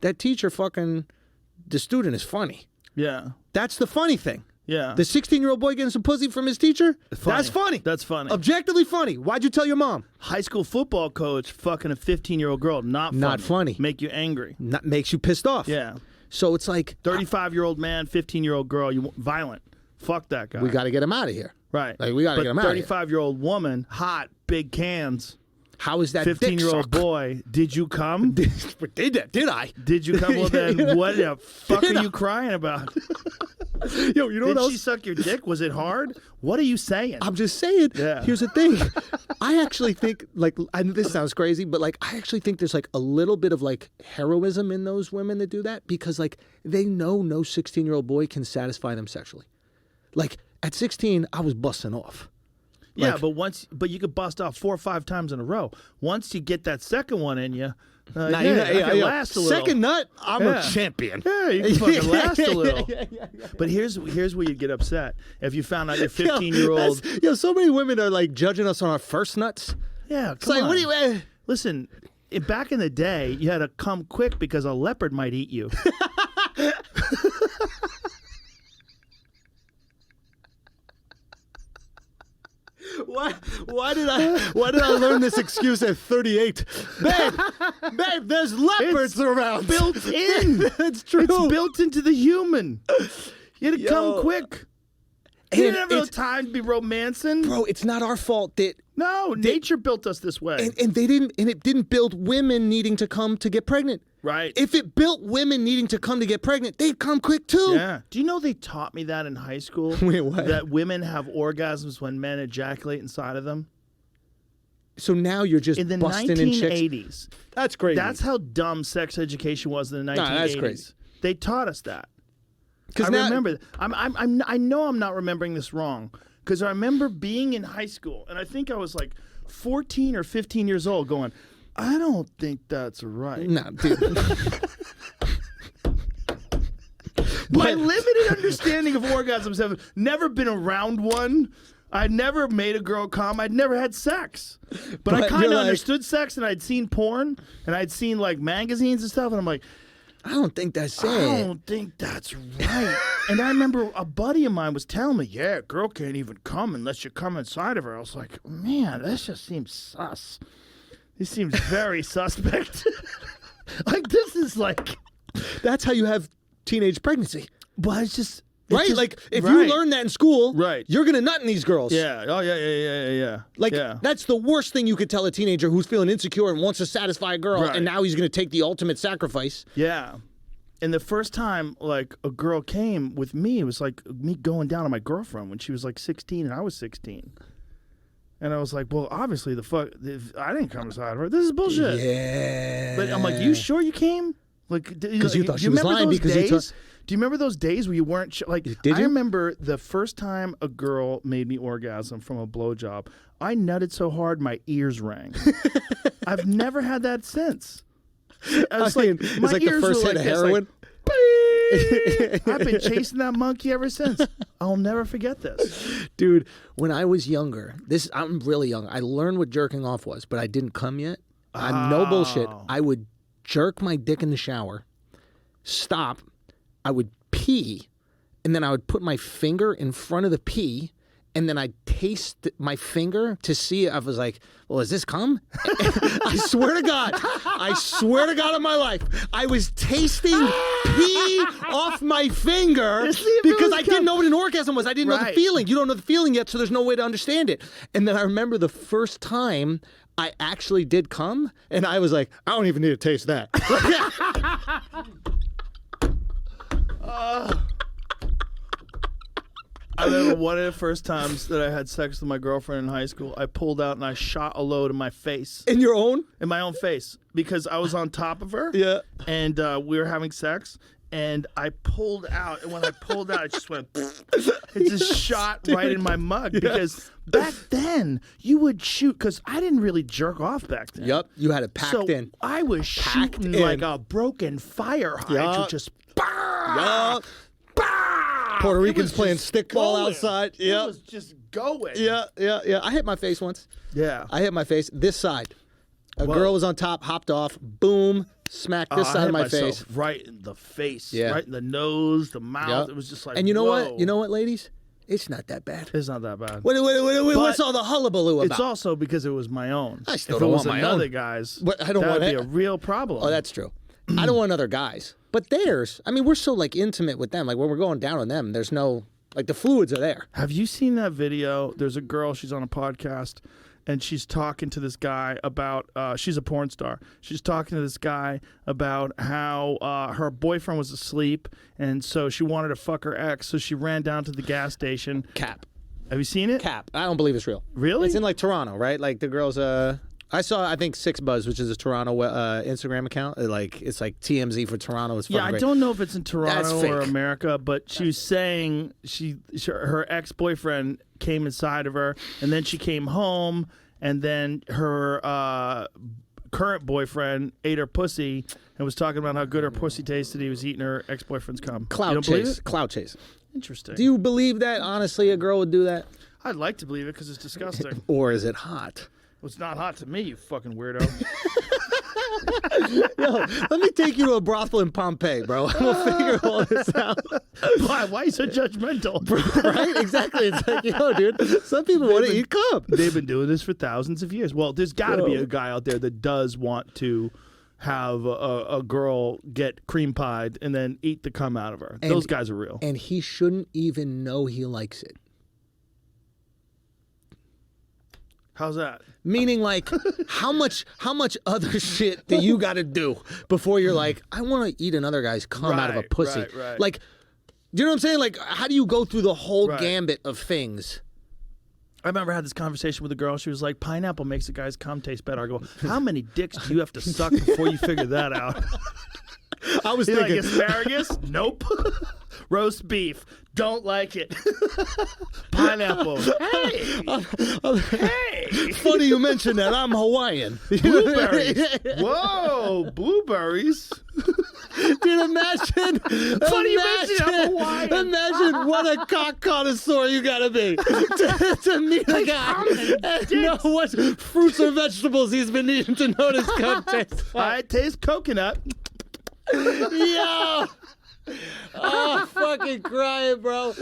that teacher fucking the student is funny. Yeah. That's the funny thing. Yeah. The 16-year-old boy getting some pussy from his teacher? That's funny. That's funny. Objectively funny. Why'd you tell your mom? High school football coach fucking a 15-year-old girl. Not funny. Make you angry. Makes you pissed off. Yeah. So it's like 35-year-old man, 15-year-old girl, violent. Fuck that guy. we got to get him out of here. Right. Like, we got to get him out of here. 35-year-old woman, hot, big cans. How is that 15-year-old boy, did you come? Did I? Did you come? Well, then what the fuck are you crying about? Yo, you know Did what else? she suck your dick? Was it hard? What are you saying? I'm just saying. Yeah. Here's the thing. I actually think, like, and this sounds crazy, but like, I actually think there's like a little bit of like heroism in those women that do that because like they know no 16-year-old boy can satisfy them sexually. Like at 16, I was busting off. Yeah, but you could bust off 4 or 5 times in a row. Once you get that second one in you, last a little. Second nut, I'm a champion. Yeah, you can fucking last a little. But here's where you get upset. If you found out your 15-year-old... So many women are like judging us on our first nuts. Yeah, It's like, what do you... Listen, back in the day, you had to come quick because a leopard might eat you. Why did I learn this excuse at 38? Babe, there's leopards around. Built in. It's true. It's built into the human. You had to come quick. You didn't have no time to be romancing. Bro, it's not our fault that... No, nature built us this way. And it didn't build women needing to come to get pregnant. Right. If it built women needing to come to get pregnant, they'd come quick too. Yeah. Do you know they taught me that in high school? Wait, what? That women have orgasms when men ejaculate inside of them? So now you're just in the busting 1980s. in chicks. That's crazy. That's how dumb sex education was in the 1980s. No, that's crazy. They taught us that. Because I remember. I know I'm not remembering this wrong because I remember being in high school and I think I was like 14 or 15 years old, going, I don't think that's right. No, dude. My limited understanding of orgasms have never been around one. I'd never made a girl come. I'd never had sex. But I kind of understood sex, and I'd seen porn, and I'd seen like magazines and stuff, and I'm like, I don't think that's it. I don't think that's right. And I remember a buddy of mine was telling me, yeah, a girl can't even come unless you come inside of her. I was like, man, this just seems sus. This seems very suspect. Like, this is like... That's how you have teenage pregnancy. But it's just... Right? Like, if you learn that in school, you're going to nut in these girls. Yeah. Oh, yeah. Like, that's the worst thing you could tell a teenager who's feeling insecure and wants to satisfy a girl, and now he's going to take the ultimate sacrifice. Yeah. And the first time, like, a girl came with me, it was like me going down on my girlfriend when she was, like, 16 and I was 16. And I was like, well, obviously, I didn't come inside of her. This is bullshit. Yeah. But I'm like, you sure you came? Like, because you thought she was lying because you thought... Do you remember those days where you weren't like? I remember the first time a girl made me orgasm from a blowjob. I nutted so hard my ears rang. I've never had that since. It's like the first hit of heroin. Like, I've been chasing that monkey ever since. I'll never forget this. Dude, when I was younger, I'm really young. I learned what jerking off was, but I didn't come yet. I'm no bullshit. I would jerk my dick in the shower, stop. I would pee, and then I would put my finger in front of the pee, and then I'd taste my finger to see. I was like, well, is this cum? I swear to God on my life, I was tasting pee off my finger because I didn't know what an orgasm was. I didn't know the feeling. You don't know the feeling yet, so there's no way to understand it. And then I remember the first time I actually did cum, and I was like, I don't even need to taste that. I remember one of the first times that I had sex with my girlfriend in high school, I pulled out and I shot a load in my face. In your own? In my own face. Because I was on top of her. Yeah. And we were having sex. And I pulled out. And when I pulled out, it just went... It just shot right in my mug. Because back then, you would shoot... Because I didn't really jerk off back then. Yep. You had it packed in. I was shooting like a broken fire hydrant. Just... Yup. Puerto Ricans playing stickball outside. Yeah, it was just going. Yeah. I hit my face once. Yeah, I hit my face this side. A girl was on top, hopped off, boom, smack this side I hit of my myself face. right in the face, Yeah. right in the nose, the mouth. Yep. It was just like, And you know whoa. what? You know what, ladies? It's not that bad. It's not that bad. What's all the hullabaloo about? It's also because it was my own. I still if don't it was want my another own. guy's, But I don't that want would be it. a real problem. Oh, that's true. I don't want other guys. But theirs, I mean, we're so like intimate with them. Like when we're going down on them, there's no, like the fluids are there. Have you seen that video? There's a girl, she's on a podcast, and she's talking to this guy about, she's a porn star. She's talking to this guy about how her boyfriend was asleep, and so she wanted to fuck her ex, so she ran down to the gas station. Cap. Have you seen it? Cap. I don't believe it's real. Really? It's in like Toronto, right? Like the girls, I saw, I think, Six Buzz, which is a Toronto Instagram account. It's like TMZ for Toronto. It's Yeah, I great. don't know if it's in Toronto That's or fake. America, but she was saying her ex-boyfriend came inside of her, and then she came home, and then her current boyfriend ate her pussy and was talking about how good her pussy tasted. He was eating her ex-boyfriend's cum. You Cloud don't believe chase. it? Cloud chase. Interesting. Do you believe that, honestly, a girl would do that? I'd like to believe it because it's disgusting. Or is it hot? Well, it's not hot to me, you fucking weirdo. Yo, let me take you to a brothel in Pompeii, bro. We'll figure all this out. Why are you so judgmental? Right? Exactly. It's like, yo, dude, some people want to eat cum. They've been doing this for thousands of years. Well, there's got to be a guy out there that does want to have a girl get cream pied and then eat the cum out of her. Those guys are real. And he shouldn't even know he likes it. How's that? Meaning, like, how much other shit do you got to do before you're like, I want to eat another guy's cum out of a pussy? Right. Like, do you know what I'm saying? Like, how do you go through the whole Right. gambit of things? I remember I had this conversation with a girl. She was like, pineapple makes a guy's cum taste better. I go, how many dicks do you have to suck before you figure that out? I was You're thinking, like, asparagus? Nope. Roast beef. Don't like it. Pineapple. Hey. Hey. funny you mentioned that. I'm Hawaiian. Blueberries. Whoa, blueberries. Dude, imagine. Funny you mentioned I'm Hawaiian. Imagine what a cock connoisseur you gotta be to meet a guy and know what fruits or vegetables he's been eating to notice cum tastes. I taste coconut. Yo! Oh, fucking crying, bro.